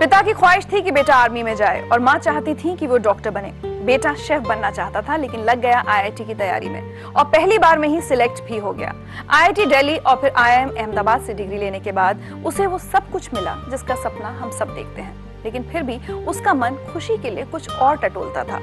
पिता की ख्वाहिश थी कि बेटा आर्मी में जाए और माँ चाहती थी कि वो डॉक्टर बने। बेटा शेफ बनना चाहता था लेकिन लग गया आईआईटी की तैयारी में और पहली बार में ही सिलेक्ट भी हो गया। आईआईटी दिल्ली और फिर आईआईएम अहमदाबाद से डिग्री लेने के बाद उसे वो सब कुछ मिला जिसका सपना हम सब देखते हैं, लेकिन फिर भी उसका मन खुशी के लिए कुछ और टटोलता था।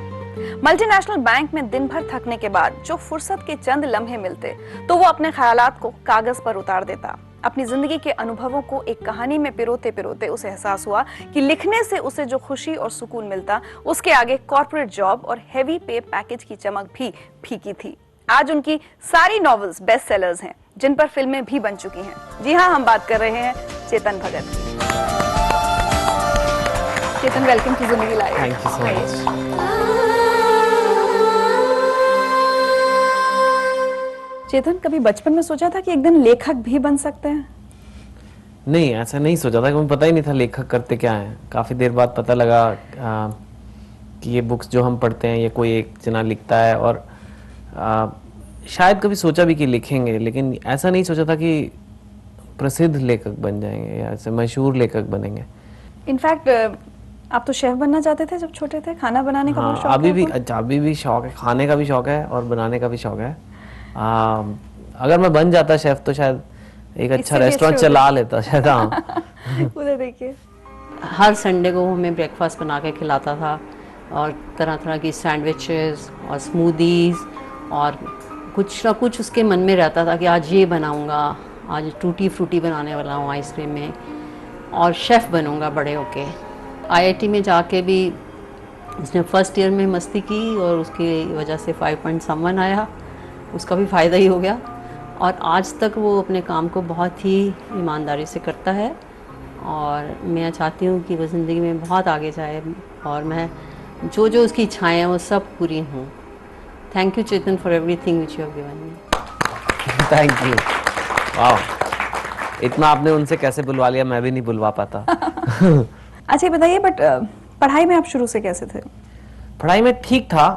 मल्टीनेशनल बैंक में दिन भर थकने के बाद जो फुर्सत के चंद लम्हे मिलते तो वो अपने ख्यालात को कागज पर उतार देता। अपनी जिंदगी के अनुभवों को एक कहानी में पिरोते पिरोते उसे एहसास हुआ कि लिखने से उसे जो खुशी और सुकून मिलता उसके आगे कॉर्पोरेट जॉब और हेवी पे पैकेज की चमक भी फीकी थी। आज उनकी सारी नॉवेल्स बेस्ट सेलर्स हैं, जिन पर फिल्में भी बन चुकी हैं। जी हाँ, हम बात कर रहे हैं चेतन भगत की। Chetan, welcome to Zindagi live. Thank you so much. Chetan, कभी बचपन में सोचा था कि एक दिन लेखक भी बन सकते हैं? नहीं, ऐसा नहीं सोचा था, मुझे पता ही नहीं था लेखक करते क्या हैं। काफ़ी देर बाद पता लगा कि ये बुक्स जो हम पढ़ते हैं ये कोई एक जना लिखता है, और शायद कभी सोचा भी कि लिखेंगे, लेकिन ऐसा नहीं सोचा था कि प्रसिद्ध लेखक बन जाएंगे या ऐसे मशहूर लेखक बनेंगे। इनफैक्ट आप तो शेफ बनना चाहते थे जब छोटे थे, खाना बनाने का बहुत शौक अभी है भी। आपको? अच्छा, अभी भी शौक है, खाने का भी शौक है और बनाने का भी शौक है। अगर मैं बन जाता शेफ तो शायद एक अच्छा रेस्टोरेंट चला लेता शायद। हाँ। उधर देखिए, हर संडे को हमें ब्रेकफास्ट बना के खिलाता था और तरह तरह की सैंडविचेस और स्मूदीज़, और कुछ ना कुछ उसके मन में रहता था कि आज ये बनाऊंगा, आज टूटी फ्रूटी बनाने वाला हूँ आइसक्रीम में, और शेफ़ बनूंगा बड़े होके। आईआईटी में जाके भी उसने फर्स्ट ईयर में मस्ती की और उसकी वजह से 5.1 आया, उसका भी फ़ायदा ही हो गया। और आज तक वो अपने काम को बहुत ही ईमानदारी से करता है और मैं चाहती हूँ कि वो ज़िंदगी में बहुत आगे जाए और मैं जो जो उसकी इच्छाएं हैं वो सब पूरी हों। Thank you Chetan for everything which you have given me. Thank you. वाह, इतना आपने उनसे कैसे बुलवा लिया, मैं भी नहीं बुलवा पाता। अच्छा ये बताइए, बट पढ़ाई में आप शुरू से कैसे थे? पढ़ाई में ठीक था।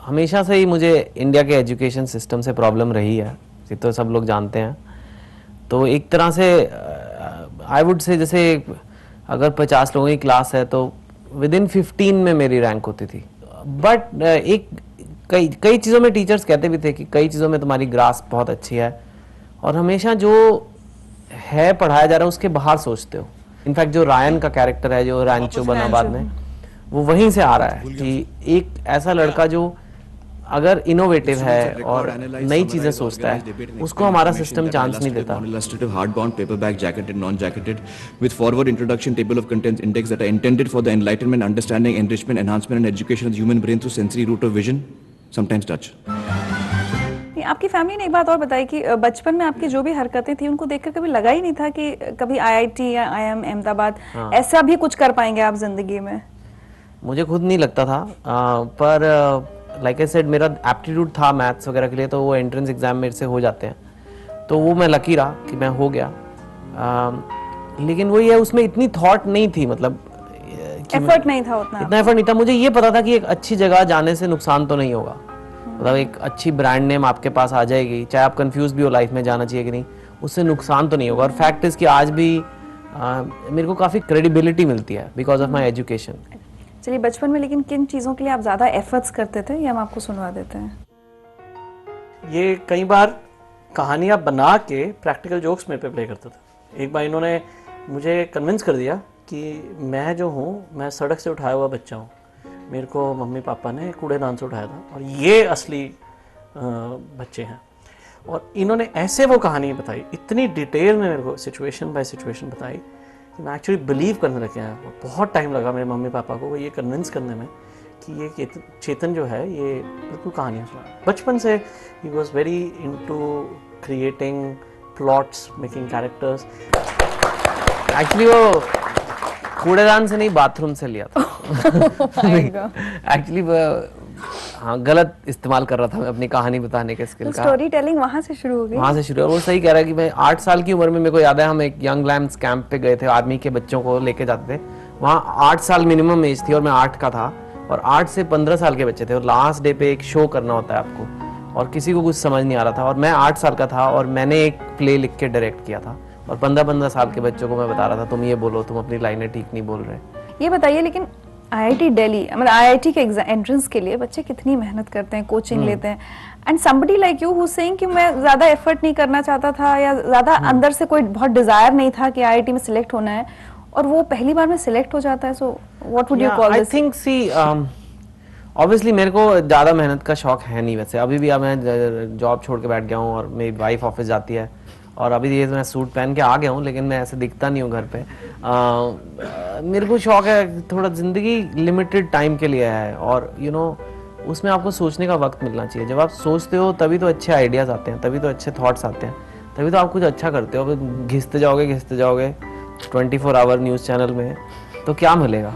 हमेशा से ही मुझे इंडिया के एजुकेशन सिस्टम से प्रॉब्लम रही है, ये तो सब लोग जानते हैं। तो एक तरह से आई वुड से, जैसे अगर 50 लोगों की क्लास है तो विद इन 15 में मेरी रैंक होती थी। बट कई चीज़ों में टीचर्स कहते भी थे कि कई चीज़ों में तुम्हारी ग्रास्प बहुत अच्छी है और हमेशा जो है पढ़ाया जा रहा है उसके बाहर सोचते हो। इनफैक्ट जो रायन का कैरेक्टर है जो रैंचो बना बाद में, वो वहीं से आ रहा है कि एक ऐसा लड़का जो अगर इनोवेटिव है और नई चीजें सोचता है, उसको हमारा सिस्टम चांस नहीं देता। Illustrative hardbound paperback, jacketed, non-jacketed, with forward introduction, table of contents, index that are intended for the enlightenment, understanding, enrichment, enhancement and education of the human brain through sensory route of vision, sometimes touch. आपकी family ने एक बात और बताई कि बचपन में आपकी जो भी हरकतें थी उनको देखकर कभी लगा ही नहीं था कि कभी आईआईटी या आईआईएम अहमदाबाद ऐसा भी कुछ कर पाएंगे आप जिंदगी में। मुझे खुद नहीं लगता था, पर लाइक आई सेड मेरा एप्टीट्यूड था मैथ्स वगैरह के लिए, तो वो एंट्रेंस एग्जाम मेरे से हो जाते हैं, तो वो मैं लकी रहा कि मैं हो गया। लेकिन वो ये उसमें इतनी थॉट नहीं थी, मतलब एफर्ट नहीं था उतना, इतना एफर्ट नहीं था। मुझे ये पता था कि एक अच्छी जगह जाने से नुकसान तो नहीं होगा, मतलब एक अच्छी ब्रांड नेम आपके पास आ जाएगी, चाहे आप कंफ्यूज भी हो लाइफ में जाना चाहिए कि नहीं, उससे नुकसान तो नहीं होगा। और फैक्ट इज कि आज भी मेरे को काफ़ी क्रेडिबिलिटी मिलती है बिकॉज ऑफ माई एजुकेशन। चलिए, बचपन में लेकिन किन चीज़ों के लिए आप ज़्यादा एफर्ट्स करते थे, ये हम आपको सुनवा देते हैं। ये कई बार कहानियाँ बना के प्रैक्टिकल जोक्स में पे प्ले करता था। एक बार इन्होंने मुझे कन्विंस कर दिया कि मैं जो हूँ, मैं सड़क से उठाया हुआ बच्चा हूँ, मेरे को मम्मी पापा ने कूड़ेदान से उठाया था और ये असली बच्चे हैं। और इन्होंने ऐसे वो कहानी बताई, इतनी डिटेल में मेरे को सिचुएशन बाय सिचुएशन बताई कि मैं एक्चुअली बिलीव करने लग गया। बहुत टाइम लगा मेरे मम्मी पापा को ये कन्विंस करने में कि ये चेतन जो है ये बिल्कुल कहानियाँ सुना। बचपन से he was very into creating plots, making characters. Actually वो कूड़ेदान से नहीं, बाथरूम से लिया था। एक्चुअली हाँ, गलत इस्तेमाल कर रहा था मैं अपनी कहानी बताने के स्किल का। स्टोरी टेलिंग वहाँ से शुरू हो गई। वहाँ से शुरू है। वो सही कह रहा है कि मैं 8 साल की उम्र में, मेरे को याद है हम एक यंग लैम्स कैंप पे गए थे, आर्मी के बच्चों को लेके जाते थे। वहाँ 8 साल मिनिमम एज थी और मैं 8 का था, और 8 से 15 साल के बच्चे थे, और लास्ट डे पे एक शो करना होता है आपको, और किसी को कुछ समझ नहीं आ रहा था, और मैं 8 साल का था और मैंने एक प्ले लिख के डायरेक्ट किया था। और 15-15 साल के बच्चों को मैं बता रहा था तुम ये बोलो, तुम अपनी लाइनें ठीक नहीं बोल रहे। ये बताइए, लेकिन आईआईटी दिल्ली, मतलब आईआईटी के एंट्रेंस के लिए बच्चे कितनी मेहनत करते हैं, कोचिंग लेते हैं, and somebody like you who saying कि मैं ज्यादा एफर्ट नहीं करना चाहता था या ज्यादा अंदर से कोई बहुत डिजायर नहीं था कि आईआईटी में सिलेक्ट होना है, और वो पहली बार में सिलेक्ट हो जाता है, so what would you call this? I think see obviously मेरे को ज़्यादा मेहनत का शौक है नहीं वैसे, अभी भी अब मैं जॉब छोड़ के बैठ गया हूँ और मेरी वाइफ ऑफिस जाती है और अभी ये मैं सूट पहन के आ गया हूँ, लेकिन मैं ऐसे दिखता नहीं हूँ घर पे। मेरे को शौक है, थोड़ा ज़िंदगी लिमिटेड टाइम के लिए है और उसमें आपको सोचने का वक्त मिलना चाहिए। जब आप सोचते हो तभी तो अच्छे आइडियाज़ आते हैं, तभी तो अच्छे थॉट्स आते हैं, तभी तो आप कुछ अच्छा करते हो। घिसते जाओगे 24 आवर न्यूज़ चैनल में तो क्या मिलेगा?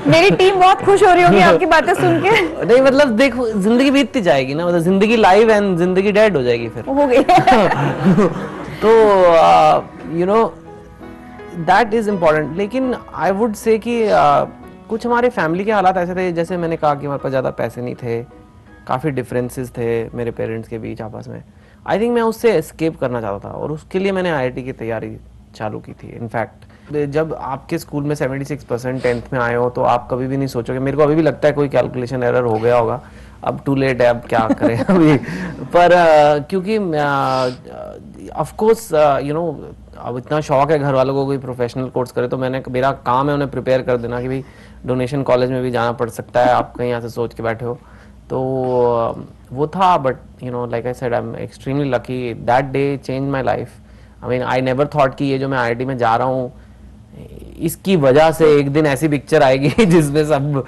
मेरी टीम बहुत खुश हो रही होगी आपकी बातें सुन के। नहीं मतलब देखो, जिंदगी बीतती जाएगी ना, मतलब जिंदगी लाइव एंड जिंदगी डेड हो जाएगी फिर। हो गई। तो दैट इज इम्पोर्टेंट। लेकिन आई वुड से कि कुछ हमारे फैमिली के हालात ऐसे थे, जैसे मैंने कहा कि हमारे पास ज़्यादा पैसे नहीं थे, काफ़ी डिफरेंसेस थे मेरे पेरेंट्स के बीच आपस में। आई थिंक मैं उससे एस्केप करना चाहता था और उसके लिए मैंने आईआईटी की तैयारी चालू की थी। इनफैक्ट जब आपके स्कूल में 76% 10th में आए हो तो आप कभी भी नहीं सोचोगे, मेरे को अभी भी लगता है कोई कैलकुलेशन एरर हो गया होगा, अब टू लेट है, अब क्या करें अभी। पर क्योंकि ऑफ कोर्स अब इतना शौक है घर वालों को कोई प्रोफेशनल कोर्स करे, तो मेरा काम है उन्हें प्रिपेयर कर देना कि भाई डोनेशन कॉलेज में भी जाना पड़ सकता है, आप कहीं यहाँ से सोच के बैठे हो। तो वो था, but like I said, I am extremely lucky, that day change my life. I mean I never thought कि ये जो मैं आईआईटी में जा रहा हूँ इसकी वजह से एक दिन ऐसी पिक्चर आएगी जिसमें सब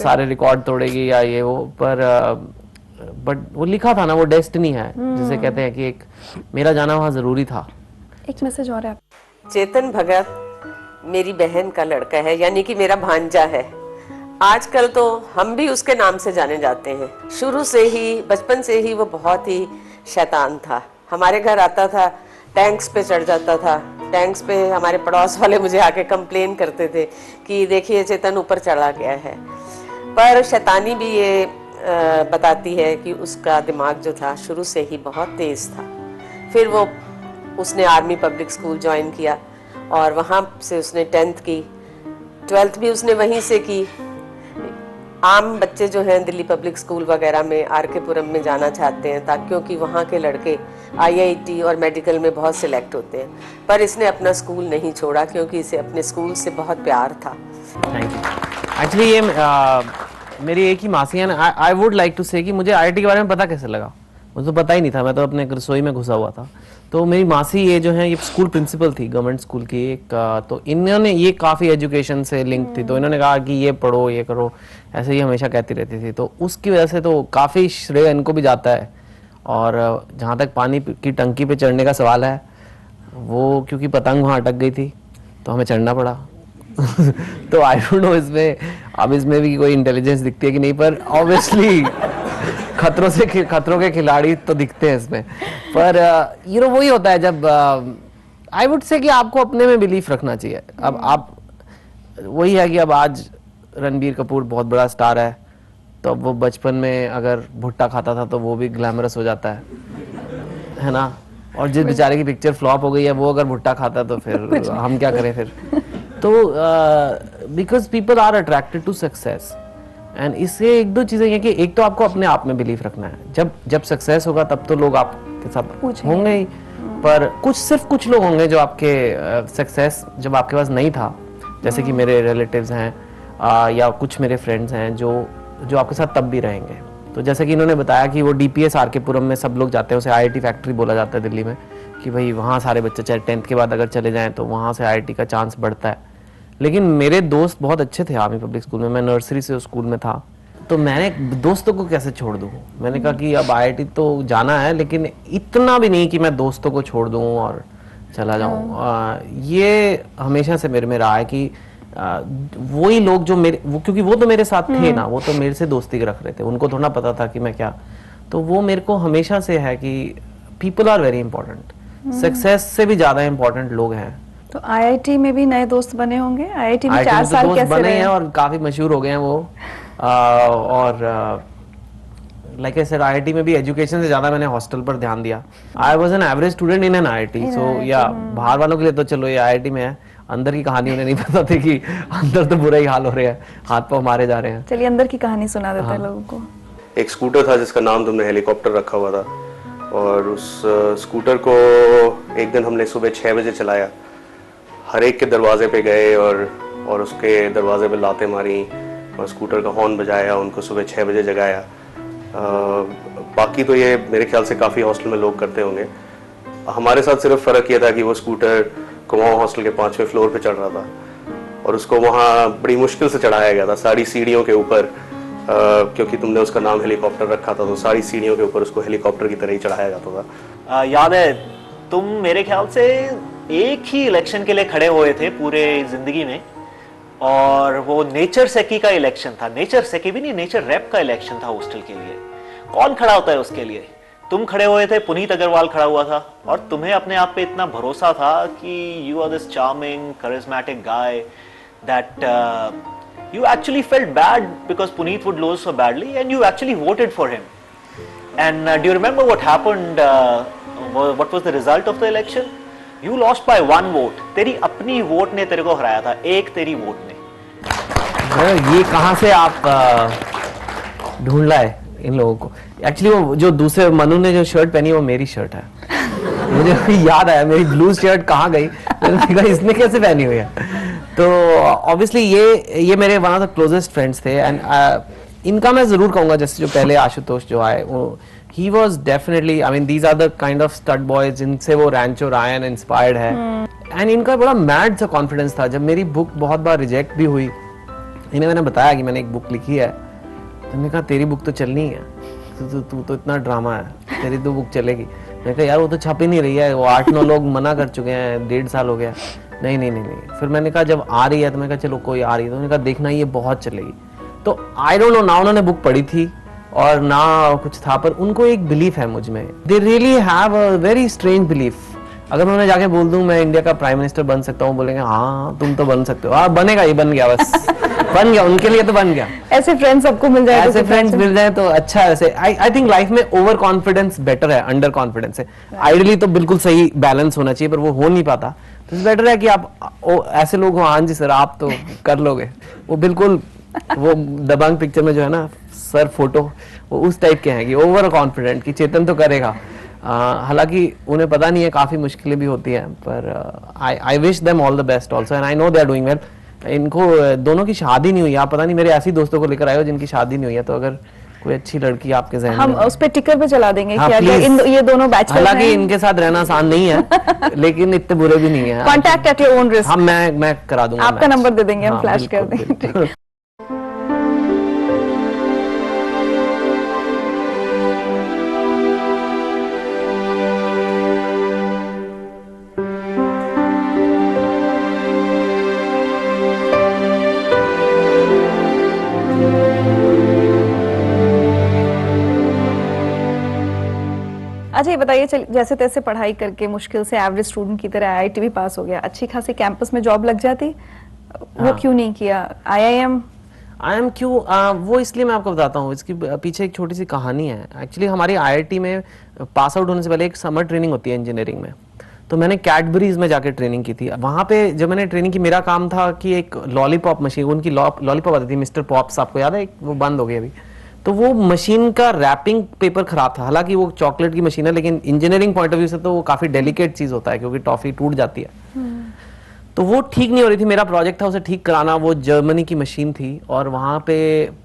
सारे रिकॉर्ड तोड़ेगी या ये वो, पर बट वो लिखा था ना, वो डेस्टिनी है जिसे कहते हैं कि एक मेरा जाना वहाँ जरूरी था। एक मैसेज और है। चेतन भगत मेरी बहन का लड़का है, यानी कि मेरा भांजा है। आजकल तो हम भी उसके नाम से जाने जाते हैं। शुरू से ही, बचपन से ही वो बहुत ही शैतान था। हमारे घर आता था, टैंक्स पे चढ़ जाता था। टैंक्स पे हमारे पड़ोस वाले मुझे आके कंप्लेन करते थे कि देखिए चेतन ऊपर चढ़ा गया है। पर शैतानी भी ये बताती है कि उसका दिमाग जो था शुरू से ही बहुत तेज था। फिर उसने आर्मी पब्लिक स्कूल ज्वाइन किया और वहाँ से उसने 10th की, 12th भी उसने वहीं से की। आम बच्चे जो हैं दिल्ली पब्लिक स्कूल वगैरह में, आर.के. पुरम में जाना चाहते हैं ताकि, क्योंकि वहाँ के लड़के आईआईटी और मेडिकल में बहुत सिलेक्ट होते हैं। पर इसने अपना स्कूल नहीं छोड़ा क्योंकि इसे अपने स्कूल से बहुत प्यार था। Thank you. एक्चुअली ये मेरी एक ही मासी है ना। आई वुड लाइक टू से कि मुझे आईआईटी के बारे में पता कैसे लगा, मुझे तो पता ही नहीं था, मैं तो अपने रसोई में घुसा हुआ था। तो मेरी मासी ये जो है, ये स्कूल प्रिंसिपल थी गवर्नमेंट स्कूल की एक, तो इन्होंने ये काफ़ी एजुकेशन से लिंक थी, तो इन्होंने कहा कि ये पढ़ो, ये करो, ऐसे ही हमेशा कहती रहती थी। तो उसकी वजह से तो काफ़ी श्रेय इनको भी जाता है। और जहाँ तक पानी की टंकी पे चढ़ने का सवाल है, वो क्योंकि पतंग वहाँ अटक गई थी तो हमें चढ़ना पड़ा। तो आई डोंट नो इसमें भी कोई इंटेलिजेंस दिखती है कि नहीं, पर ऑब्वियसली खतरों के खिलाड़ी तो दिखते हैं इसमें। पर वही होता है जब आई वुड से कि आपको अपने में बिलीफ रखना चाहिए। अब आप वही है कि अब आज रणबीर कपूर बहुत बड़ा स्टार है, तो अब वो बचपन में अगर भुट्टा खाता था तो वो भी ग्लैमरस हो जाता है ना। और जिस बेचारे की पिक्चर फ्लॉप हो गई है, वो अगर भुट्टा खाता तो फिर हम क्या करें फिर। तो because people are attracted to success, and इससे एक दो चीजें हैं कि एक तो आपको अपने आप में बिलीव रखना है। जब सक्सेस होगा तब तो लोग आपके साथ होंगे ही, पर सिर्फ कुछ लोग होंगे जो आपके सक्सेस जब आपके पास नहीं था, जैसे कि मेरे रिलेटिव्स हैं या कुछ मेरे फ्रेंड्स हैं जो आपके साथ तब भी रहेंगे। तो जैसे कि इन्होंने बताया कि वो डीपीएस आर.के. पुरम में सब लोग जाते हैं, उसे आईआईटी फैक्ट्री बोला जाता है दिल्ली में, कि भाई वहाँ सारे बच्चे चाहे 10th के बाद अगर चले जाएं तो वहाँ से आईआईटी का चांस बढ़ता है। लेकिन मेरे दोस्त बहुत अच्छे थे आर्मी पब्लिक स्कूल में, मैं नर्सरी से उस स्कूल में था, तो मैंने दोस्तों को कैसे छोड़ दूँ। मैंने कहा कि अब आईआईटी तो जाना है, लेकिन इतना भी नहीं कि मैं दोस्तों को छोड़ दूँ और चला जाऊँ। ये हमेशा से मेरे में रहा है कि वही लोग जो क्योंकि वो तो मेरे साथ थे ना, वो तो मेरे से दोस्ती रख रहे थे, उनको थोड़ा पता था कि मैं क्या। तो वो मेरे को हमेशा से है कि people are very important, success से भी ज्यादा इंपॉर्टेंट लोग हैं। तो आईआईटी में भी नए दोस्त बने होंगे? आईआईटी में 4 साल कैसे बने रहे? हैं और काफी मशहूर हो गए हैं वो। और लाइक आई सेड IIT में भी एजुकेशन से ज़्यादा मैंने हॉस्टल पर ध्यान दिया. I was an average student in an IIT, सो या बाहर वालों के लिए तो चलो ये IIT में है, अंदर की कहानी उन्हें नहीं पता थी कि अंदर तो बुरा ही हाल हो रहा है, हाथ पाँव मारे जा रहे हैं. चलिए अंदर की कहानी सुना देते हैं लोगों को. एक स्कूटर था जिसका नाम तुमने हेलीकॉप्टर रखा हुआ था, और उस स्कूटर को एक दिन हमने सुबह 6 बजे चलाया. हर एक के दरवाजे पे गए और उसके दरवाजे पे लातें मारी और स्कूटर का हॉर्न बजाया, उनको सुबह 6 बजे जगाया. बाकी तो ये मेरे ख्याल से काफ़ी हॉस्टल में लोग करते होंगे. हमारे साथ सिर्फ फ़र्क ये था कि वो स्कूटर कुमाऊं हॉस्टल के 5वें फ्लोर पे चढ़ रहा था और उसको वहाँ बड़ी मुश्किल से चढ़ाया गया था, सारी सीढ़ियों के ऊपर. क्योंकि तुमने उसका नाम हेलीकॉप्टर रखा था तो सारी सीढ़ियों के ऊपर उसको हेलीकॉप्टर की तरह ही चढ़ाया जाता था. याद है तुम मेरे ख्याल से एक ही इलेक्शन के लिए खड़े हुए थे पूरे जिंदगी में, और वो नेचर सेकी का इलेक्शन था. नेचर सेकी भी नहीं, नेचर रैप का इलेक्शन था हॉस्टल के लिए. कौन खड़ा होता है उसके लिए? तुम खड़े हुए थे, पुनीत अग्रवाल खड़ा हुआ था, और तुम्हें अपने आप पे इतना भरोसा था कि you are this charming charismatic guy that you actually felt bad because Puneet would lose so badly and you actually voted for him. And do you remember what happened? What was the result of the election? You lost by 1 vote. तेरी अपनी vote ने तेरे को हराया था, एक तेरी vote ने. ये कहाँ से आप ढूंढ लाए इन लोगों को? एक्चुअली वो जो दूसरे मनु ने जो शर्ट पहनी वो मेरी शर्ट है. मुझे याद आया मेरी ब्लू शर्ट कहाँ गई, मैंने कहा इसने कैसे पहनी हुई है. तो ऑब्वियसली ये मेरे one of the closest friends थे. एंड इनका मैं जरूर कहूँगा, जैसे जो पहले आशुतोष जो आए, वो ही was definitely, I mean these are the kind of stud boys जिनसे वो रैंचो रायन इंस्पायर्ड है. एंड इनका बड़ा मैड सा कॉन्फिडेंस था. जब मेरी बुक बहुत बार रिजेक्ट भी हुई, इन्हें मैंने बताया कि मैंने एक बुक लिखी है, तो उन्होंने कहा तेरी बुक तो चलनी है, तू तो इतना ड्रामा है, तेरी तो बुक चलेगी. मैंने कहा यार वो तो छप ही नहीं रही है, वो 8-9 लोग मना कर चुके हैं, 1.5 साल हो गया. नहीं. फिर मैंने कहा जब आ रही है तो मैंने कहा चलो कोई आ रही है, तो उन्होंने कहा देखना ये बहुत चलेगी. तो आई डोंट नो ना उन्होंने बुक पढ़ी थी और ना कुछ था, पर उनको एक बिलीफ है मुझ में. They really have a very strange belief. अगर मैं उन्हें जाके बोल दूं मैं इंडिया का प्राइम मिनिस्टर बन सकता हूँ, बोलेंगे हाँ तुम तो बन सकते हो. हाँ बनेगा, ये बन गया, बस बन गया, उनके लिए तो बन गया. ऐसे फ्रेंड्स सबको मिल जाए, ऐसे फ्रेंड्स मिल जाए तो अच्छा है. ऐसे आई थिंक लाइफ में ओवर कॉन्फिडेंस बेटर है अंडर कॉन्फिडेंस से. आइडियली तो बिल्कुल सही बैलेंस होना चाहिए, पर वो हो नहीं पाता. तो बेटर है कि आप ऐसे लोग हो, हाँ जी सर आप तो कर लोगे. वो बिल्कुल वो दबंग पिक्चर में जो है ना सर फोटो, वो उस टाइप के हैं कि ओवर कॉन्फिडेंट कि चेतन तो करेगा. हालांकि उन्हें पता नहीं है, काफी मुश्किलें भी होती हैं, पर I wish them all the best also and I know they are doing well. इनको दोनों की शादी नहीं हुई, आप पता नहीं मेरे ऐसी दोस्तों को लेकर आए हो जिनकी शादी नहीं हुई है. तो अगर कोई अच्छी लड़की आपके ज़हन में, हम उस पे टिकर पे चला देंगे. हाँ, कि अगर ये दोनों बैचलर्स हैं, हालांकि इनके साथ रहना आसान नहीं है लेकिन इतने बुरे भी नहीं है. Contact at your own risk. हाँ मैं करा दूंगा, आपका नंबर दे देंगे, हम हाँ, फ्लैश कर बिल्कुल, देंगे. बिल्कुल. अच्छा ये बताइए, जैसे तैसे पढ़ाई करके मुश्किल से एवरेज स्टूडेंट की तरह IIT भी पास हो गया, अच्छी खासी कैंपस में जॉब लग जाती, वो क्यों नहीं किया? IIM क्यों? वो इसलिए मैं आपको बताता हूँ, इसकी पीछे एक छोटी सी कहानी है. एक्चुअली हमारी IIT में पास आउट होने से पहले एक समर ट्रेनिंग होती है इंजीनियरिंग में. तो मैंने कैडबरीज में जाकर ट्रेनिंग की थी. वहाँ पे जब मैंने ट्रेनिंग की, मेरा काम था कि एक लॉलीपॉप मशीन, उनकी लॉलीपॉप आती थी मिस्टर पॉप्स, आपको याद है? वो बंद हो गई अभी. तो वो मशीन का रैपिंग पेपर खराब था. हालांकि वो चॉकलेट की मशीन है, लेकिन इंजीनियरिंग पॉइंट ऑफ व्यू से तो वो काफी डेलिकेट चीज होता है क्योंकि टॉफी टूट जाती है. तो वो ठीक नहीं हो रही थी. मेरा प्रोजेक्ट था उसे ठीक कराना. वो जर्मनी की मशीन थी और वहाँ पे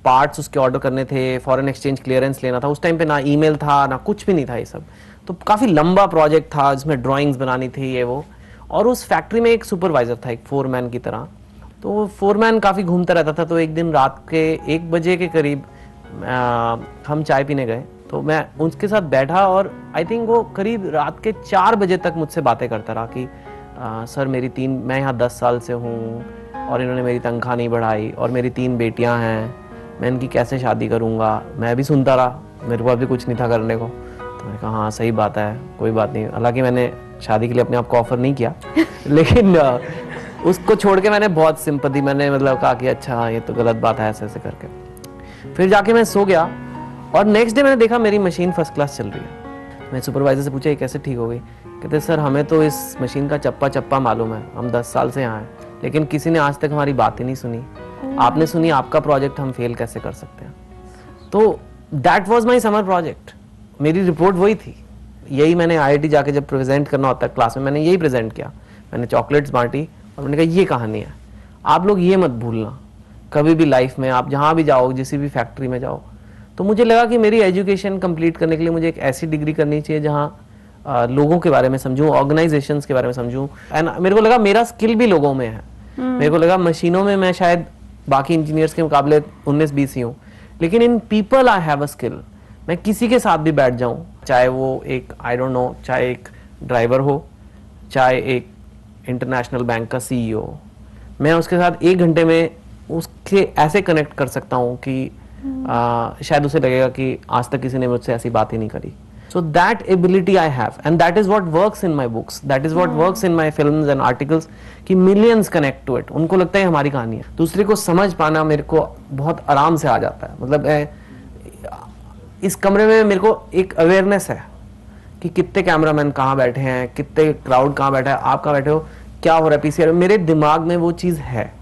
पार्ट्स उसके ऑर्डर करने थे, फॉरेन एक्सचेंज क्लियरेंस लेना था. उस टाइम पे ना ईमेल था ना कुछ भी नहीं था ये सब. तो काफी लंबा प्रोजेक्ट था जिसमें ड्राइंग्स बनानी थी ये वो. और उस फैक्ट्री में एक सुपरवाइजर था, एक फोरमैन की तरह. तो वो फोरमैन काफी घूमता रहता था. तो एक दिन रात के 1 बजे के करीब हम चाय पीने गए. तो मैं उसके साथ बैठा और आई थिंक वो करीब रात के 4 बजे तक मुझसे बातें करता रहा कि सर मैं यहाँ 10 साल से हूँ और इन्होंने मेरी तनख्वाह नहीं बढ़ाई और मेरी 3 बेटियाँ हैं, मैं इनकी कैसे शादी करूँगा. मैं भी सुनता रहा, मेरे पास भी कुछ नहीं था करने को. तो मैंने कहा हाँ सही बात है, कोई बात नहीं. हालांकि मैंने शादी के लिए अपने आप को ऑफर नहीं किया लेकिन उसको छोड़ के मैंने बहुत सिंपैथी, मैंने मतलब कहा कि अच्छा ये तो गलत बात है, ऐसे ऐसे करके. फिर जाके मैं सो गया और नेक्स्ट डे मैंने देखा मेरी मशीन फर्स्ट क्लास चल रही है। मैं सुपरवाइजर से पूछा ये कैसे ठीक हो गई? कहते सर हमें तो इस मशीन का चप्पा चप्पा मालूम है, हम 10 साल से यहाँ हैं, लेकिन किसी ने आज तक हमारी बात ही नहीं सुनी। आपने सुनी, आपका प्रोजेक्ट हम फेल कैसे कर सकते हैं? तो that was my summer project, मेरी रिपोर्ट वही थी। यही मैंने IIT जाके जब प्रेजेंट करना होता है क्लास में, मैंने यही प्रेजेंट किया। मैंने चॉकलेट्स बांटी और मैंने कहा ये कहानी है, आप लोग ये मत भूलना कभी भी लाइफ में, आप जहाँ भी जाओ, किसी भी फैक्ट्री में जाओ। तो मुझे लगा कि मेरी एजुकेशन कंप्लीट करने के लिए मुझे एक ऐसी डिग्री करनी चाहिए जहाँ लोगों के बारे में समझूं, ऑर्गेनाइजेशंस के बारे में समझूं। एंड मेरे को लगा मेरा स्किल भी लोगों में है। मेरे को लगा मशीनों में मैं शायद बाकी इंजीनियर्स के मुकाबले 19-20 ही हूँ, लेकिन in people I have a skill. मैं किसी के साथ भी बैठ जाऊं, चाहे वो एक आई डोंट नो, चाहे एक ड्राइवर हो, चाहे एक इंटरनेशनल बैंक का CEO, मैं उसके साथ 1 घंटे में उसके ऐसे कनेक्ट कर सकता हूं कि शायद उसे लगेगा कि आज तक किसी ने मुझसे ऐसी बात ही नहीं करी। So that ability I have, and that is what works in my books, that is what works in my films and articles, कि millions connect to it, उनको लगता है हमारी कहानी है। दूसरे को समझ पाना मेरे को बहुत आराम से आ जाता है। मतलब इस कमरे में मेरे को एक अवेयरनेस है कि कितने कैमरामैन कहाँ बैठे हैं, कितने क्राउड कहाँ बैठा है, आप कहाँ बैठे हो, क्या हो रहा है PCR, मेरे दिमाग में वो चीज़ है।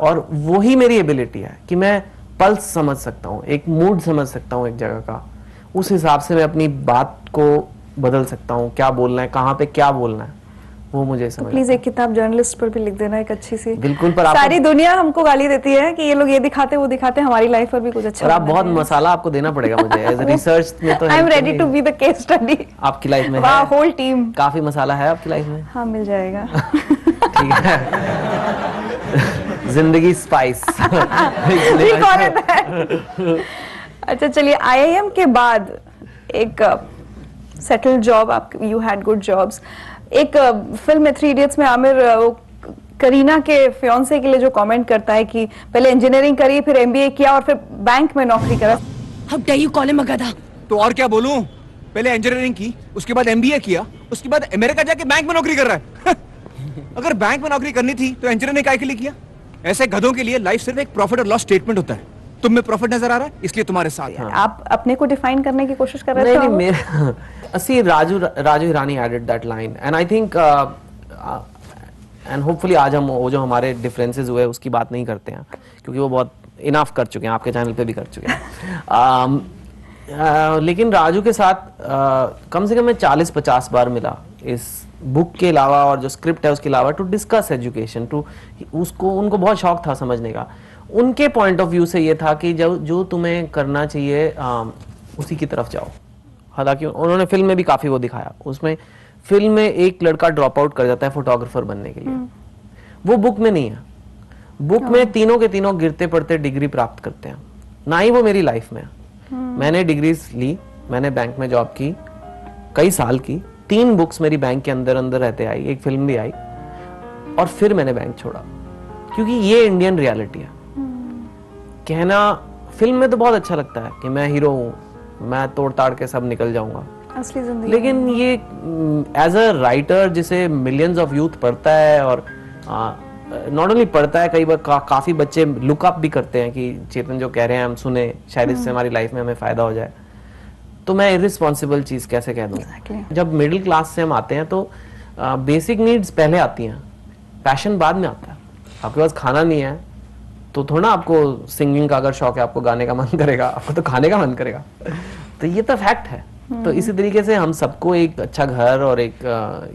और वही मेरी एबिलिटी है कि मैं पल्स समझ सकता हूँ, एक मूड समझ सकता हूँ एक जगह का, उस हिसाब से मैं अपनी बात को बदल सकता हूँ, क्या बोलना है, कहाँ पे क्या बोलना है, वो मुझे समझ। प्लीज एक किताब जर्नलिस्ट पर भी लिख देना, एक अच्छी सी। बिल्कुल। पर सारी दुनिया हमको गाली देती है कि ये लोग ये दिखाते वो दिखाते, हमारी लाइफ पर भी कुछ अच्छा। और आप बहुत मसाला आपको देना पड़ेगा मुझे एज रिसर्च में। तो I am ready to be the case study. आपकी लाइफ में वाह, होल टीम। काफी मसाला है आपकी लाइफ में। हाँ, मिल जाएगा। ठीक है। जिंदगी स्पाइस। अच्छा चलिए, IIM के बाद एक सेटल्ड जॉब, आप यू हैड गुड जॉब्स। एक फिल्म में 3 इडियट्स में आमिर वो करीना के फियांसे के लिए जो कमेंट करता है कि पहले इंजीनियरिंग करी, फिर MBA किया और फिर बैंक में नौकरी करा। How dare you call him a गधा? तो और क्या बोलूं, पहले इंजीनियरिंग की, उसके बाद MBA किया, उसके बाद अमेरिका जाके बैंक में नौकरी कर रहा है। अगर बैंक में नौकरी करनी थी तो इंजीनियरिंग काहे के लिए किया? ऐसे गधों के लिए लाइफ सिर्फ एक प्रॉफिट और लॉस स्टेटमेंट होता है। तुम में प्रॉफिट नजर आ रहा है, इसलिए तुम्हारे साथ। हाँ। आप अपने को डिफाइन करने की कोशिश कर रहे थे? नहीं, मेरे सी Raju Hirani added that line and I think and hopefully आज हम वो जो हमारे डिफरेंसेस हुए उसकी बात नहीं करते हैं, क्योंकि वो बहुत इनफ कर चुके हैं, आपके चैनल पे भी कर चुके हैं। लेकिन राजू के साथ कम से कम मैं 40-50 बार मिला, इस बुक के अलावा और जो स्क्रिप्ट है उसके अलावा, टू डिस्कस एजुकेशन, टू उनको बहुत शौक था समझने का। उनके पॉइंट ऑफ व्यू से ये था कि जो तुम्हें करना चाहिए उसी की तरफ जाओ। हालांकि उन्होंने फिल्म में भी काफी वो दिखाया, उसमें फिल्म में एक लड़का ड्रॉप आउट कर जाता है फोटोग्राफर बनने के लिए, वो बुक में नहीं है। बुक में तीनों के तीनों गिरते पड़ते डिग्री प्राप्त करते हैं, ना ही वो मेरी लाइफ में है। मैंने डिग्रीज ली, मैंने बैंक में जॉब की, कई साल की, 3 बुक्स मेरी बैंक के अंदर रहते आई, एक फिल्म भी आई, और फिर मैंने बैंक छोड़ा, क्योंकि ये इंडियन रियलिटी है। कहना फिल्म में तो बहुत अच्छा लगता है कि मैं हीरो हूँ, मैं तोड़ ताड़ के सब निकल जाऊंगा, असली जिंदगी। लेकिन ये एज अ राइटर जिसे मिलियंस ऑफ यूथ पढ़ता है, और नॉट ओनली पढ़ता है, कई बार काफी बच्चे लुक अप भी करते हैं कि चेतन जो कह रहे हैं हम सुने, शायद इससे हमारी लाइफ में हमें फायदा हो जाए, तो मैं इररिस्पॉन्सिबल चीज कैसे कह दूं। जब मिडिल क्लास से हम आते हैं तो बेसिक नीड्स पहले आती हैं, पैशन बाद में आता है। आपके पास खाना नहीं है तो थोड़ा आपको सिंगिंग का अगर शौक है, आपको गाने का मन करेगा, आपको तो खाने का मन करेगा। तो ये तो फैक्ट है। तो इसी तरीके से हम सबको एक अच्छा घर और एक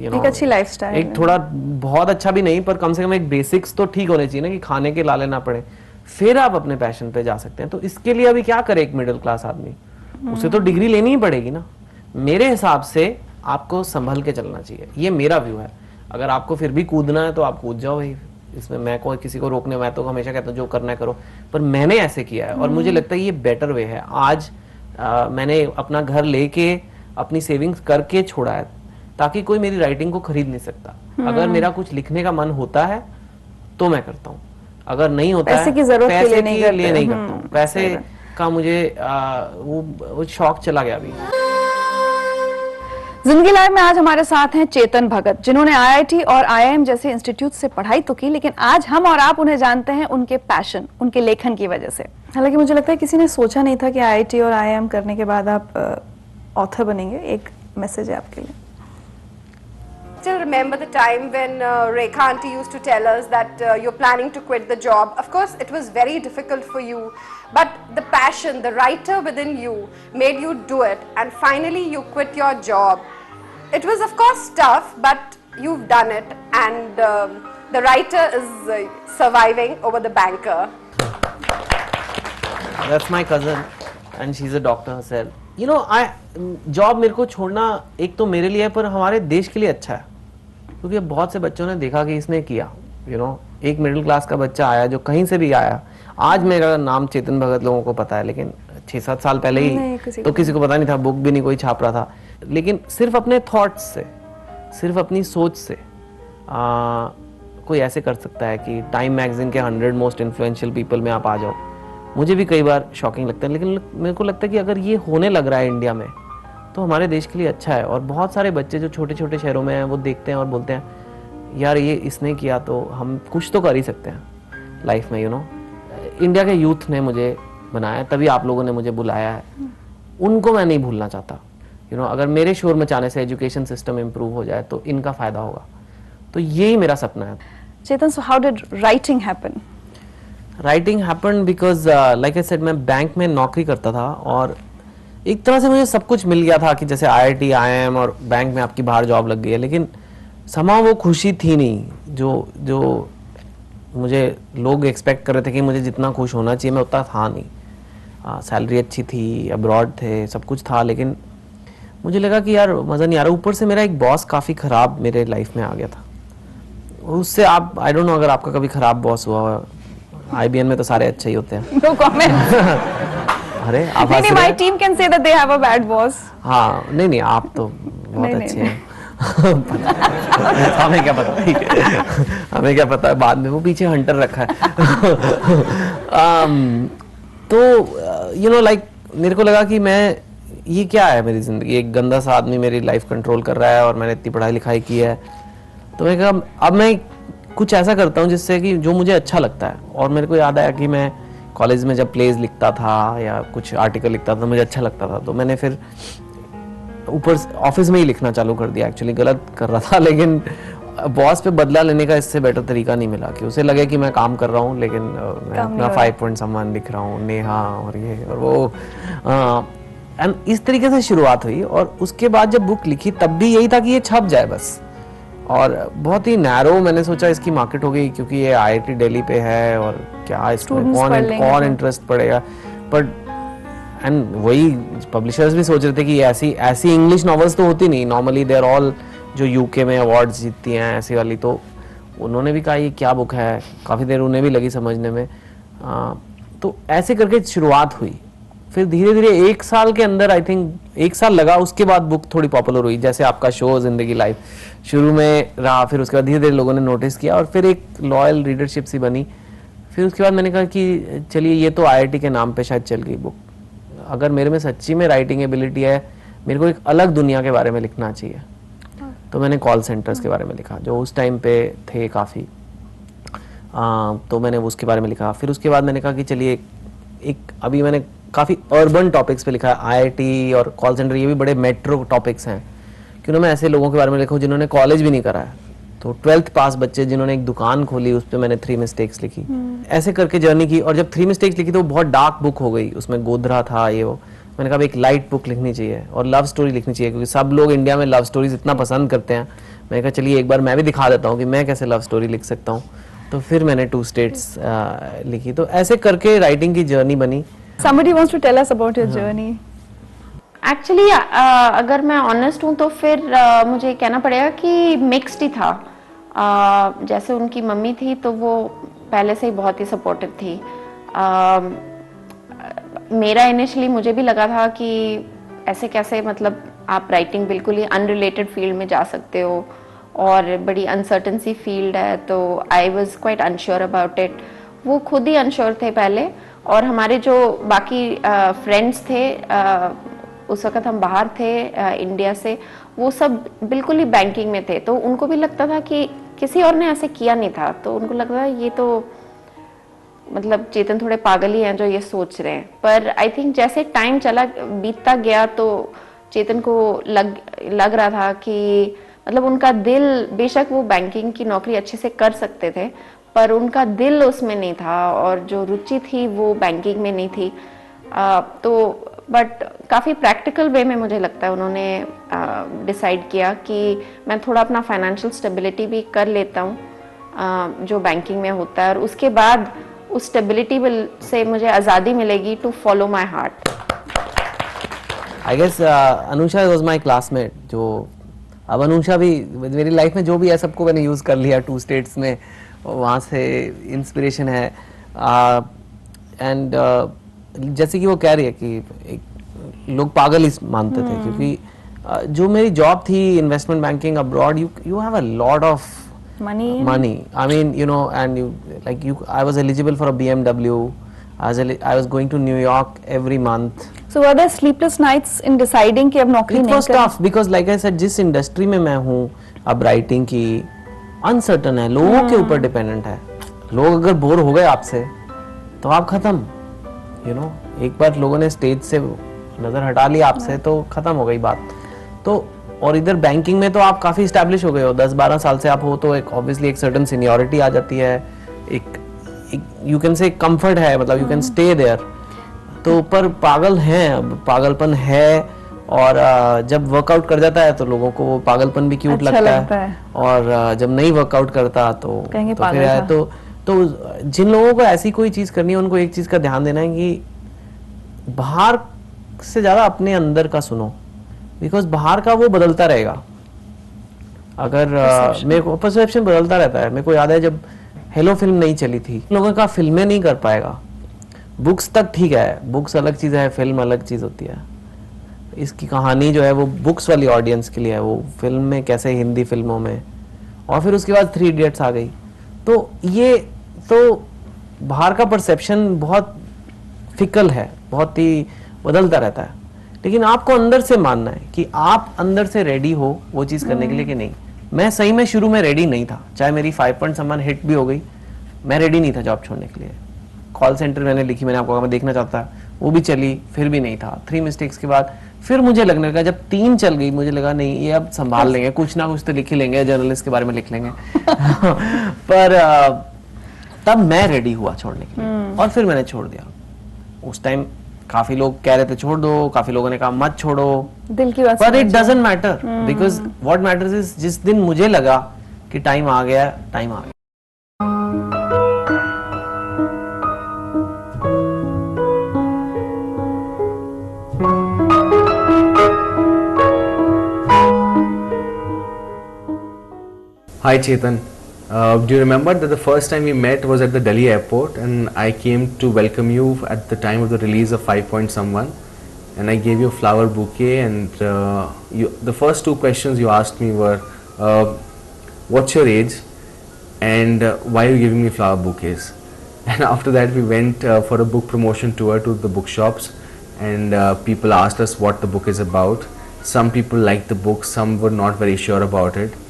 एक अच्छी लाइफस्टाइल, एक थोड़ा बहुत अच्छा भी नहीं पर कम से कम एक बेसिक्स तो ठीक होने चाहिए ना, कि खाने के लाले ना पड़े, फिर आप अपने पैशन पे जा सकते हैं। तो इसके लिए अभी क्या करे एक मिडिल क्लास आदमी, उसे तो डिग्री लेनी ही पड़ेगी ना। मेरे हिसाब से आपको संभल के चलना चाहिए, ये मेरा व्यू है। अगर आपको फिर भी कूदना है तो आप कूद जाओ भाई, इसमें मैं कोई किसी को रोकने, मैं तो हमेशा कहता हूँ जो करना है करो, पर मैंने ऐसे किया है और मुझे लगता है ये बेटर वे है। आज मैंने अपना घर लेके अपनी सेविंग्स करके छोड़ा है, ताकि कोई मेरी राइटिंग को खरीद नहीं सकता। अगर मेरा कुछ लिखने का मन होता है तो मैं करता हूँ, अगर नहीं होता पैसे है की जरूरत पैसे के लिए नहीं करता हूँ। पैसे का मुझे वो शौक चला गया अभी। जिंदगी लाइव में आज हमारे साथ हैं चेतन भगत, जिन्होंने आईआईटी और आईआईएम जैसे इंस्टीट्यूट से पढ़ाई तो की, लेकिन आज हम और आप उन्हें जानते हैं उनके पैशन, उनके लेखन की वजह से। हालांकि मुझे लगता है किसी ने सोचा नहीं था कि आईआईटी और आईआईएम करने के बाद आप ऑथर बनेंगे। एक मैसेज है आपके लिए। Still remember the time when Rekha aunty used to tell us that you're planning to quit the job. Of course, it was very difficult for you, but the passion, the writer within you made you do it, and finally you quit your job. It was of course tough, but you've done it, and the writer is surviving over the banker. That's my cousin, and she's a doctor herself. You know, job मेरे को छोड़ना एक तो मेरे लिए है, पर हमारे देश के लिए अच्छा है, क्योंकि बहुत से बच्चों ने देखा कि इसने किया। एक मिडिल क्लास का बच्चा आया जो कहीं से भी आया। आज मेरा नाम चेतन भगत लोगों को पता है, लेकिन 6-7 साल पहले ही तो किसी को पता नहीं था, बुक भी नहीं कोई छाप रहा था। लेकिन सिर्फ अपने थॉट्स से, सिर्फ अपनी सोच से कोई ऐसे कर सकता है कि टाइम मैगजीन के 100 मोस्ट इन्फ्लुएंशियल पीपल में आप आ जाओ। मुझे भी कई बार शॉकिंग लगता है, लेकिन मेरे को लगता है कि अगर ये होने लग रहा है इंडिया में तो हमारे देश के लिए अच्छा है। और बहुत सारे बच्चे जो छोटे छोटे शहरों में हैं वो देखते हैं और बोलते हैं यार ये इसने किया तो हम कुछ तो कर ही सकते हैं लाइफ में। इंडिया के यूथ ने मुझे बनाया, तभी आप लोगों ने मुझे बुलाया है। उनको मैं नहीं भूलना चाहता। अगर मेरे शोर मचाने से एजुकेशन सिस्टम इम्प्रूव हो जाए तो इनका फायदा होगा, तो यही मेरा सपना है। Chetan, so how did writing happen? Writing happen because like I said, मैं बैंक में नौकरी करता था और एक तरह से मुझे सब कुछ मिल गया था कि जैसे आईआईटी, आईआईएम और बैंक में आपकी बाहर जॉब लग गई है, लेकिन समां वो खुशी थी नहीं जो मुझे लोग एक्सपेक्ट कर रहे थे कि मुझे जितना खुश होना चाहिए मैं उतना था नहीं। सैलरी अच्छी थी, अब्रॉड थे, सब कुछ था, लेकिन मुझे लगा कि यार मज़ा नहीं आ रहा। ऊपर से मेरा एक बॉस काफ़ी ख़राब मेरे लाइफ में आ गया था। उससे आप, आई डोंट नो अगर आपका कभी ख़राब बॉस हुआ। आईबीएन में तो सारे अच्छे ही होते हैं। No comment. अरे आप नहीं, my team can say that they have a bad boss. हाँ, नहीं, आप तो बहुत अच्छे हैं। हमें क्या पता, ठीक है, हमें क्या पता, बाद में वो पीछे हंटर रखा है। तो लाइक मेरे को लगा कि ये क्या है मेरी जिंदगी, एक गंदा सा आदमी मेरी लाइफ कंट्रोल कर रहा है और मैंने इतनी पढ़ाई लिखाई की है। तो मैं कहा अब मैं कुछ ऐसा करता हूँ जिससे कि जो मुझे अच्छा लगता है। और मेरे को याद आया कि मैं कॉलेज में जब प्लेज लिखता था या कुछ आर्टिकल लिखता था, मुझे अच्छा लगता था, तो मैंने फिर ऊपर ऑफिस में ही लिखना चालू कर दिया। एक्चुअली गलत कर रहा था, लेकिन बॉस पे बदला लेने का इससे बेटर तरीका नहीं मिला कि उसे लगे कि मैं काम कर रहा हूँ, लेकिन मैं अपना 5 पॉइंट सम्मान लिख रहा हूँ, नेहा और ये और वो। एंड इस तरीके से शुरुआत हुई। और उसके बाद जब बुक लिखी तब भी यही था कि ये छप जाए बस। और बहुत ही नैरो मैंने सोचा इसकी मार्केट हो गई, क्योंकि ये आईआईटी दिल्ली पे है और क्या इसमें कौन इंटरेस्ट पड़ेगा। बट एंड वही पब्लिशर्स भी सोच रहे थे कि ऐसी इंग्लिश नॉवेल्स तो होती नहीं, नॉर्मली दे आर ऑल जो यूके में अवार्ड्स जीतती हैं ऐसी वाली। तो उन्होंने भी कहा ये क्या बुक है, काफ़ी देर उन्हें भी लगी समझने में। तो ऐसे करके शुरुआत हुई। फिर धीरे धीरे 1 साल के अंदर, आई थिंक 1 साल लगा, उसके बाद बुक थोड़ी पॉपुलर हुई। जैसे आपका शो जिंदगी लाइव शुरू में रहा, फिर उसके बाद धीरे धीरे लोगों ने नोटिस किया और फिर एक लॉयल रीडरशिप सी बनी। फिर उसके बाद मैंने कहा कि चलिए ये तो आईआईटी के नाम पे शायद चल गई बुक, अगर मेरे में सच्ची में राइटिंग एबिलिटी है, मेरे को एक अलग दुनिया के बारे में लिखना चाहिए। तो मैंने कॉल सेंटर्स के बारे में लिखा जो उस टाइम पे थे काफ़ी। तो मैंने उसके बारे में लिखा। फिर उसके बाद मैंने कहा कि चलिए एक अभी मैंने काफ़ी अर्बन टॉपिक्स पे लिखा है। आईआईटी और कॉल सेंटर ये भी बड़े मेट्रो टॉपिक्स हैं, क्योंकि मैं ऐसे लोगों के बारे में लिखा हूँ जिन्होंने कॉलेज भी नहीं करा है। तो 12th पास बच्चे जिन्होंने एक दुकान खोली, उस पर मैंने 3 मिस्टेक्स लिखी। ऐसे करके जर्नी की। और जब 3 मिस्टेक्स लिखी तो बहुत डार्क बुक हो गई, उसमें गोधरा था ये वो। मैंने कहा एक लाइट बुक लिखनी चाहिए और लव स्टोरी लिखनी चाहिए, क्योंकि सब लोग इंडिया में लव स्टोरीज इतना पसंद करते हैं। मैंने कहा चलिए एक बार मैं भी दिखा देता हूँ कि मैं कैसे लव स्टोरी लिख सकता हूँ। तो फिर मैंने 2 स्टेट्स लिखी। तो ऐसे करके राइटिंग की जर्नी बनी। Somebody wants to tell us about your journey. Actually अगर मैं ऑनेस्ट हूँ तो फिर मुझे कहना पड़ेगा कि मिक्स्ड ही था। जैसे उनकी मम्मी थी तो वो पहले से ही बहुत ही सपोर्टिव थी। मेरा इनिशियली मुझे भी लगा था कि ऐसे कैसे, मतलब आप राइटिंग बिल्कुल ही अनरिलेटेड फील्ड में जा सकते हो और बड़ी अनसर्टन सी फील्ड है, तो I was quite unsure about it. वो खुद ही अनश्योर थे पहले, और हमारे जो बाकी फ्रेंड्स थे, उस वक्त हम बाहर थे इंडिया से, वो सब बिल्कुल ही बैंकिंग में थे, तो उनको भी लगता था कि किसी और ने ऐसे किया नहीं था, तो उनको लगता था ये तो मतलब चेतन थोड़े पागल ही हैं जो ये सोच रहे हैं। पर आई थिंक जैसे टाइम चला बीतता गया तो चेतन को लग रहा था कि मतलब उनका दिल, बेशक वो बैंकिंग की नौकरी अच्छे से कर सकते थे पर उनका दिल उसमें नहीं था और जो रुचि थी वो बैंकिंग में नहीं थी। तो बट काफ़ी प्रैक्टिकल वे में मुझे लगता है उन्होंने डिसाइड किया कि मैं थोड़ा अपना फाइनेंशियल स्टेबिलिटी भी कर लेता हूँ जो बैंकिंग में होता है, और उसके बाद उस स्टेबिलिटी से मुझे आज़ादी मिलेगी to follow my heart. I guess Anusha was my classmate, जो अब अनुषा भी मेरी लाइफ में जो भी है सबको मैंने यूज़ कर लिया 2 स्टेट्स में, वहाँ से इंस्पिरेशन है। एंड जैसे कि वो कह रही है कि लोग पागल ही मानते थे क्योंकि जो मेरी जॉब थी investment banking abroad, you have a lot of money. I mean, you know, and I was eligible for a BMW. I was going to New York every month. So were there sleepless nights in deciding कि अब नौकरी नहीं करनी? It was tough because like I said, जिस industry में मैं हूँ अब राइटिंग की, अनसर्टन है, लोगों के ऊपर डिपेंडेंट है। लोग अगर बोर हो गए आपसे तो आप खत्म, you know, एक बार लोगों ने स्टेज से नजर हटा लिया आपसे तो खत्म हो गई बात। तो और इधर बैंकिंग में तो आप काफी स्टैब्लिश हो गए हो, 10-12 साल से आप हो, तो एक ऑब्वियसली एक सर्टेन सीनियरिटी आ जाती है, एक यू कैन से कंफर्ट है, मतलब यू कैन स्टे देयर। तो पर पागल हैं, पागलपन है, और जब वर्कआउट कर जाता है तो लोगों को वो पागलपन भी क्यूट अच्छा लगता है, और जब नहीं वर्कआउट करता तो फिर है। तो जिन लोगों को ऐसी कोई चीज करनी है उनको एक चीज का ध्यान देना है कि बाहर से ज्यादा अपने अंदर का सुनो, बिकॉज बाहर का वो बदलता रहेगा। अगर मेरे को परसेप्शन बदलता रहता है। मेरे को याद है जब हेलो फिल्म नहीं चली थी, लोगों का फिल्में नहीं कर पाएगा, बुक्स तक ठीक है, बुक्स अलग चीज है, फिल्म अलग चीज होती है। इसकी कहानी जो है वो बुक्स वाली ऑडियंस के लिए है, वो फिल्म में कैसे हिंदी फिल्मों में, और फिर उसके बाद 3 इडियट्स आ गई। तो ये तो बाहर का परसेप्शन बहुत फिकल है, बहुत ही बदलता रहता है, लेकिन आपको अंदर से मानना है कि आप अंदर से रेडी हो वो चीज करने के लिए कि नहीं। मैं सही में शुरू में रेडी नहीं था, चाहे मेरी 5.1 हिट भी हो गई, मैं रेडी नहीं था जॉब छोड़ने के लिए। कॉल सेंटर मैंने लिखी, मैंने आपको कहा मैं देखना चाहता, वो भी चली, फिर भी नहीं था। 3 मिस्टेक्स के बाद फिर मुझे लगने लगा, जब 3 चल गई मुझे लगा नहीं ये अब संभाल लेंगे, कुछ ना कुछ तो लिख ही लेंगे, जर्नलिस्ट के बारे में लिख लेंगे। पर तब मैं रेडी हुआ छोड़ने के लिए, और फिर मैंने छोड़ दिया। उस टाइम काफी लोग कह रहे थे छोड़ दो, काफी लोगों ने कहा मत छोड़ो, दिल की बात, पर it doesn't matter, because what matters is जिस दिन मुझे लगा कि टाइम आ गया, टाइम आ गया। Hi Chetan, do you remember that the first time we met was at the Delhi airport and I came to welcome you at the time of the release of 5.Someone, and I gave you a flower bouquet, and the first 2 questions you asked me were what's your age and why are you giving me flower bouquets? And after that we went for a book promotion tour to the bookshops, and people asked us what the book is about. Some people liked the book, some were not very sure about it.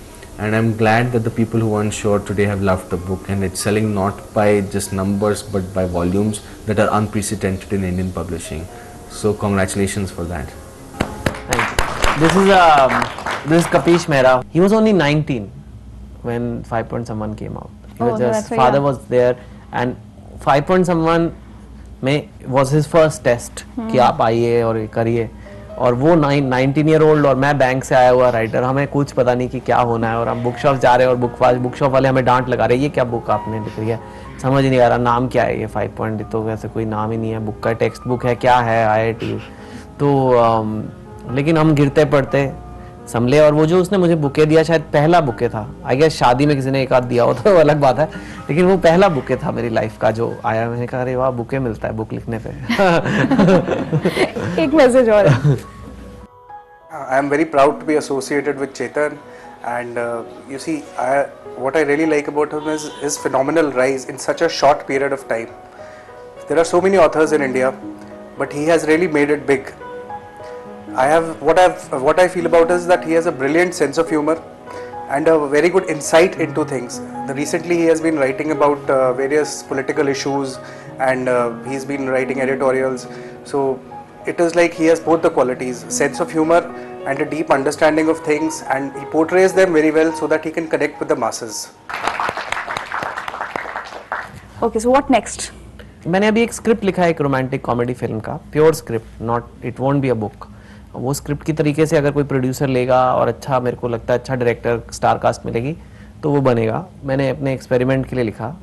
And I'm glad that the people who weren't sure today have loved the book, and it's selling not by just numbers but by volumes that are unprecedented in Indian publishing. So congratulations for that. Thank you. This is Kapish Mehra. He was only 19 when 5.Someone came out. He was just, father was there, and 5.Someone में was his first test कि आप आइए और करिए। और वो 19 year old और मैं बैंक से आया हुआ राइटर, हमें कुछ पता नहीं कि क्या होना है, और हम बुक शॉप जा रहे हैं और बुक शॉप वाले हमें डांट लगा रहे हैं, ये क्या बुक आपने लिख रही है, समझ नहीं आ रहा, नाम क्या है ये 5. तो वैसे कोई नाम ही नहीं है बुक का, टेक्स्ट बुक है, क्या है IIT। तो लेकिन हम गिरते पड़ते संभले, और वो जो उसने मुझे बुके दिया शायद पहला बुके था, आई गेस शादी में किसी ने एक आध दिया हो तो अलग बात है, लेकिन वो पहला बुके था मेरी लाइफ का जो आया। मैंने कहा अरे वाह, बुके मिलता है बुक लिखने पे। एक मैसेज और है। I am very proud to be associated with Chetan, and you see, what I really like about him is his phenomenal rise in such a short period of time. There are so many authors in India, but he has really made it big. what I feel about is that he has a brilliant sense of humor and a very good insight into things. Recently he has been writing about various political issues, and he's been writing editorials. So it is like he has both the qualities, sense of humor and a deep understanding of things, and he portrays them very well so that he can connect with the masses. Okay, so what next? मैंने अभी एक script लिखा है, एक romantic comedy film का, pure script, not it won't be a book. वो script की तरीके से अगर कोई प्रोड्यूसर लेगा और अच्छा, मेरे को लगता है अच्छा डायरेक्टर, स्टार कास्ट मिलेगी तो वो बनेगा. मैंने अपने एक्सपेरिमेंट के लिए लिखा.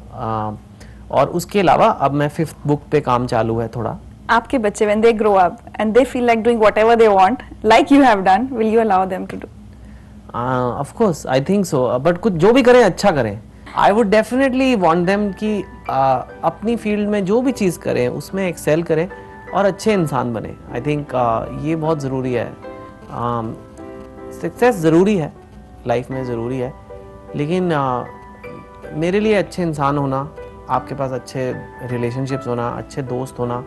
और उसके अलावा अब मैं 5th बुक पे काम चालू है थोड़ा. आपके बच्चे when they grow up and they feel like doing whatever they want, like you have done, will you allow them to do? Of course, I think so. But कुछ जो भी करें अच्छा करें. I would definitely want them कि अपनी field में जो भी चीज़ करें उसमें एक्सेल करें और अच्छे इंसान बने. आई थिंक ये बहुत ज़रूरी है. सक्सेस ज़रूरी है, लाइफ में ज़रूरी है, लेकिन मेरे लिए अच्छे इंसान होना, आपके पास अच्छे रिलेशनशिप्स होना, अच्छे दोस्त होना,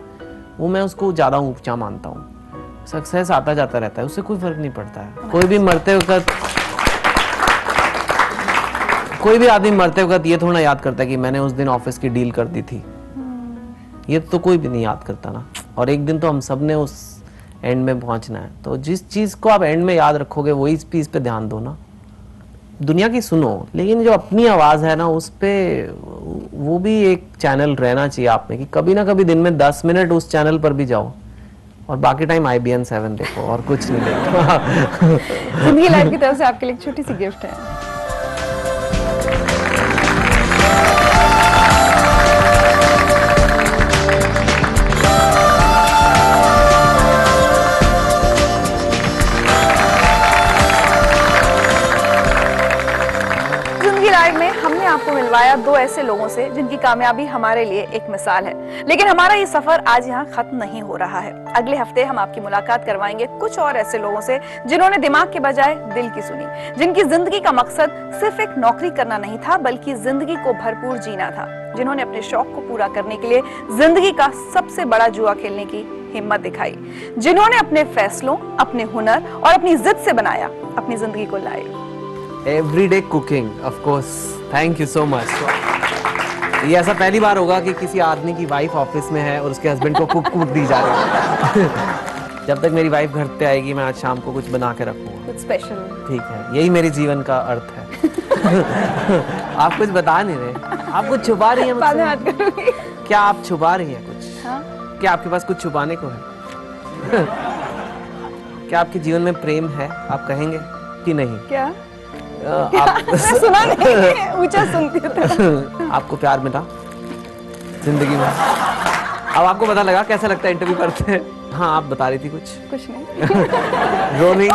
वो मैं उसको ज़्यादा ऊंचा मानता हूँ. सक्सेस आता जाता रहता है, उससे कोई फ़र्क नहीं पड़ता है. कोई भी आदमी मरते वक्त ये थोड़ा याद करता है कि मैंने उस दिन ऑफिस की डील कर दी थी. ये तो कोई भी नहीं याद करता ना. और एक दिन तो हम सब ने उस एंड में पहुंचना है. तो जिस चीज़ को आप एंड में याद रखोगे वही चीज़ पे ध्यान दो ना. दुनिया की सुनो, लेकिन जो अपनी आवाज़ है ना उस पे वो भी एक चैनल रहना चाहिए आप में, कि कभी ना कभी दिन में 10 मिनट उस चैनल पर भी जाओ और बाकी टाइम IBN 7 देखो और कुछ नहीं देखो. जिंदगी लाइफ की तरफ से आपके लिए एक छोटी सी गिफ्ट है. हमने आपको मिलवाया 2 ऐसे लोगों से जिनकी कामयाबी हमारे लिए एक मिसाल है. लेकिन हमारा ये सफर आज यहाँ खत्म नहीं हो रहा है. अगले हफ्ते हम आपकी मुलाकात करवाएंगे कुछ और ऐसे लोगों से जिन्होंने दिमाग के बजाय दिल की सुनी, जिनकी जिंदगी का मकसद सिर्फ एक नौकरी करना नहीं था बल्कि जिंदगी को भरपूर जीना था, जिन्होंने अपने शौक को पूरा करने के लिए जिंदगी का सबसे बड़ा जुआ खेलने की हिम्मत दिखाई, जिन्होंने अपने फैसलों, अपने हुनर और अपनी जिद से बनाया अपनी जिंदगी को live. Everyday cooking, of course. Thank you so much. ये ऐसा पहली बार होगा कि किसी आदमी की वाइफ ऑफिस में है और उसके हस्बैंड को कुक दी जा रही है. जब तक मेरी वाइफ घर पे आएगी मैं आज शाम को कुछ बना के रखूंगा, कुछ स्पेशल. ठीक है, यही मेरे जीवन का अर्थ है. आप कुछ बता नहीं रहे, आप कुछ छुपा रही हैं मुझसे. क्या आप छुपा रही हैं कुछ? हाँ? क्या आपके पास कुछ छुपाने को है? क्या आपके जीवन में प्रेम है, आप कहेंगे कि नहीं? क्या मैं सुना नहीं, ऊंचा सुनती हूँ. आपको प्यार मिला जिंदगी में? अब आपको पता लगा कैसा लगता है इंटरव्यू करते हैं. हाँ, आप बता रही थी कुछ नहीं. रोलिंग.